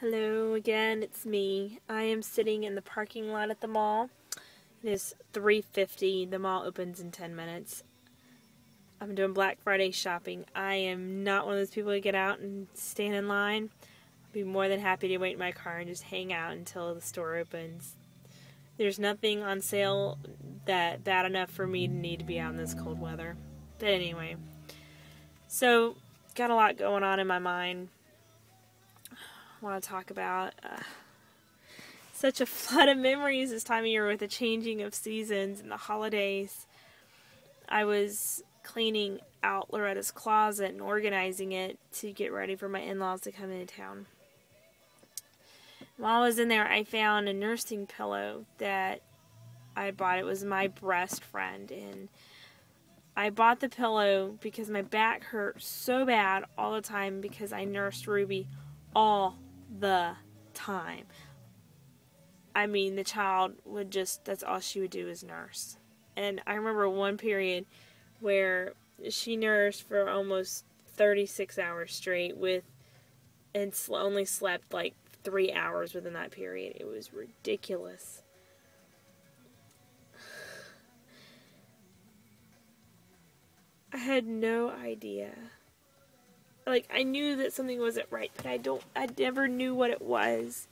Hello again, it's me. I am sitting in the parking lot at the mall. It is 3:50. The mall opens in 10 minutes. I'm doing Black Friday shopping. I am not one of those people that get out and stand in line. I'd be more than happy to wait in my car and just hang out until the store opens. There's nothing on sale that bad enough for me to need to be out in this cold weather. But anyway, so got a lot going on in my mind. I want to talk about such a flood of memories this time of year with the changing of seasons and the holidays. I was cleaning out Loretta's closet and organizing it to get ready for my in-laws to come into town. While I was in there, I found a nursing pillow that I bought. It was my breast friend, and I bought the pillow because my back hurt so bad all the time because I nursed Ruby all the time. I mean, the child would just, that's all she would do is nurse. And I remember one period where she nursed for almost 36 hours straight and only slept like 3 hours within that period. It was ridiculous. I had no idea. Like, I knew that something wasn't right, but I never knew what it was.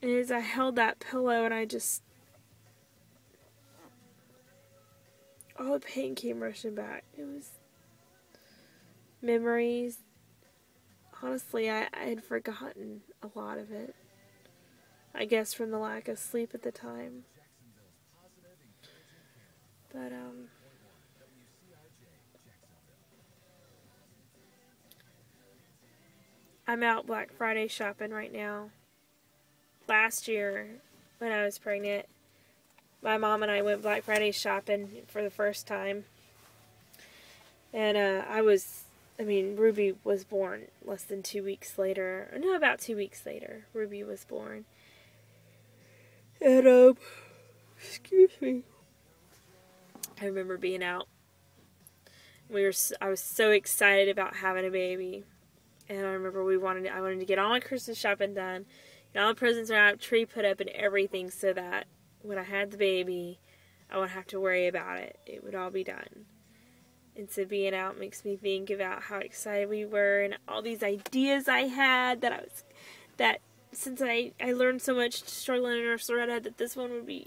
And as I held that pillow and all the pain came rushing back. It was memories. Honestly, I had forgotten a lot of it. I guess from the lack of sleep at the time. But, I'm out Black Friday shopping right now. Last year, when I was pregnant, my mom and I went Black Friday shopping for the first time. And Ruby was born less than 2 weeks later. No, about 2 weeks later, Ruby was born. And, excuse me. I remember being out. I was so excited about having a baby. And I remember I wanted to get all my Christmas shopping done, get all the presents wrapped, tree put up and everything so that when I had the baby, I wouldn't have to worry about it. It would all be done. And so being out makes me think about how excited we were and all these ideas I had that since I learned so much struggling to nurse Loretta, that this one would be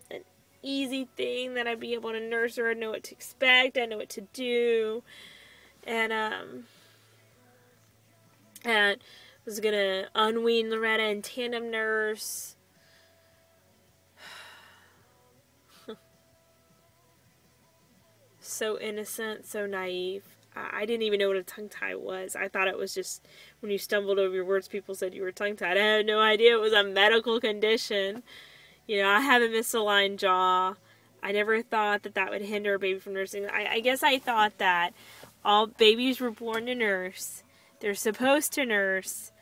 an easy thing, that I'd be able to nurse her, I'd know what to expect, I know what to do. And was going to unwean Loretta and tandem nurse. So innocent, so naive. I didn't even know what a tongue tie was. I thought it was just when you stumbled over your words, people said you were tongue tied. I had no idea it was a medical condition. You know, I have a misaligned jaw. I never thought that would hinder a baby from nursing. I guess I thought that all babies were born to nurse. They're supposed to nurse,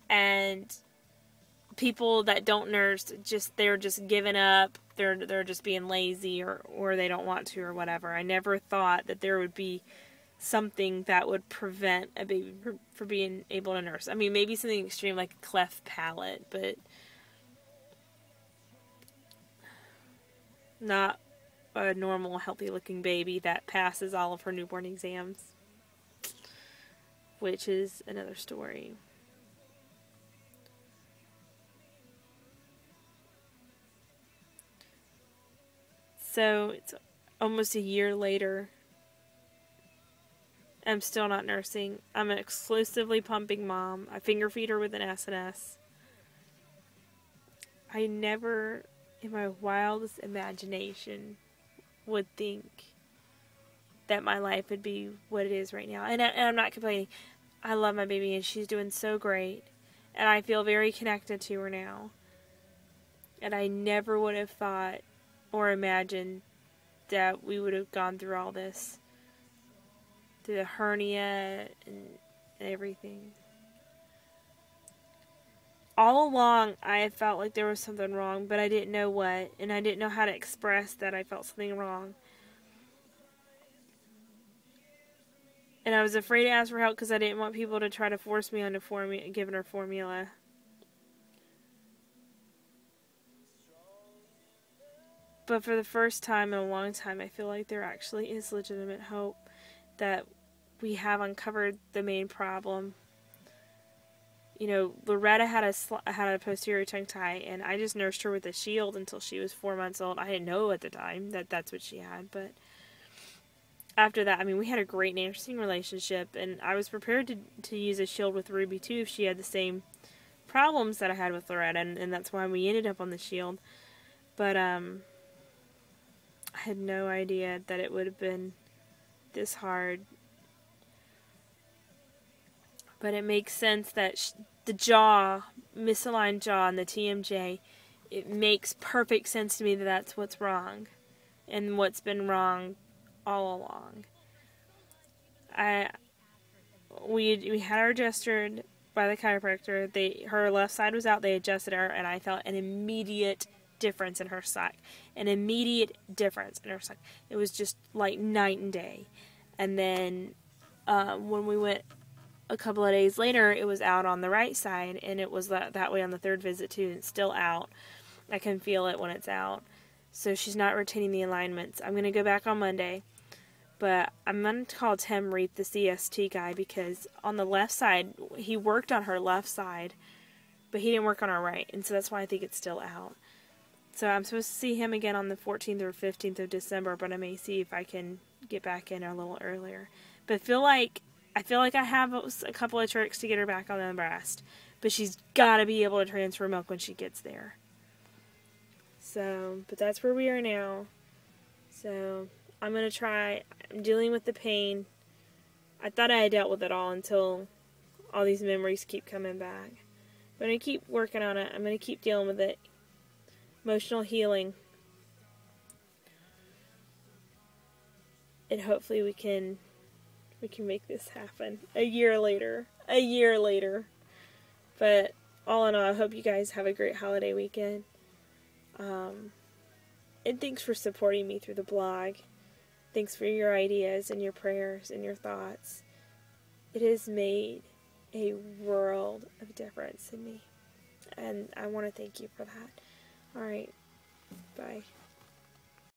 and people that don't nurse, they're just giving up. They're just being lazy or they don't want to or whatever. I never thought that there would be something that would prevent a baby from being able to nurse. I mean, maybe something extreme like a cleft palate, but not a normal, healthy-looking baby that passes all of her newborn exams. Which is another story. So it's almost a year later. I'm still not nursing. I'm an exclusively pumping mom. I finger feed her with an S&S. I never, in my wildest imagination, would think that my life would be what it is right now. And I'm not complaining. I love my baby and she's doing so great. And I feel very connected to her now. And I never would have thought or imagined that we would have gone through all this. Through the hernia and everything. All along, I felt like there was something wrong, but I didn't know what. And I didn't know how to express that I felt something wrong. And I was afraid to ask for help because I didn't want people to try to force me onto giving her formula. But for the first time in a long time, I feel like there actually is legitimate hope that we have uncovered the main problem. You know, Loretta had a posterior tongue tie, and I just nursed her with a shield until she was 4 months old. I didn't know at the time that that's what she had, but after that, I mean, we had a great nursing relationship, and I was prepared to use a shield with Ruby too if she had the same problems that I had with Loretta, and that's why we ended up on the shield. But I had no idea that it would have been this hard. But it makes sense that the jaw, misaligned jaw, and the TMJ, it makes perfect sense to me that that's what's wrong, and what's been wrong all along. We had her adjusted by the chiropractor. Her left side was out. They adjusted her, and I felt an immediate difference in her side. An immediate difference in her side. It was just like night and day. And then when we went a couple of days later, it was out on the right side, and it was that way on the third visit too. And it's still out. I can feel it when it's out. So she's not retaining the alignments. I'm going to go back on Monday. But I'm going to call Tim Reap, the CST guy, because on the left side, he worked on her left side, but he didn't work on her right. And so that's why I think it's still out. So I'm supposed to see him again on the 14th or 15th of December, but I may see if I can get back in a little earlier. But I feel like I have a couple of tricks to get her back on the breast. But she's got to be able to transfer milk when she gets there. So, but that's where we are now. So I'm going to try. I'm dealing with the pain. I thought I had dealt with it all until all these memories keep coming back. I'm going to keep working on it. I'm going to keep dealing with it. Emotional healing. And hopefully we can make this happen. A year later. But all in all, I hope you guys have a great holiday weekend. And thanks for supporting me through the blog. Thanks for your ideas and your prayers and your thoughts. It has made a world of difference in me. And I want to thank you for that. Alright. Bye.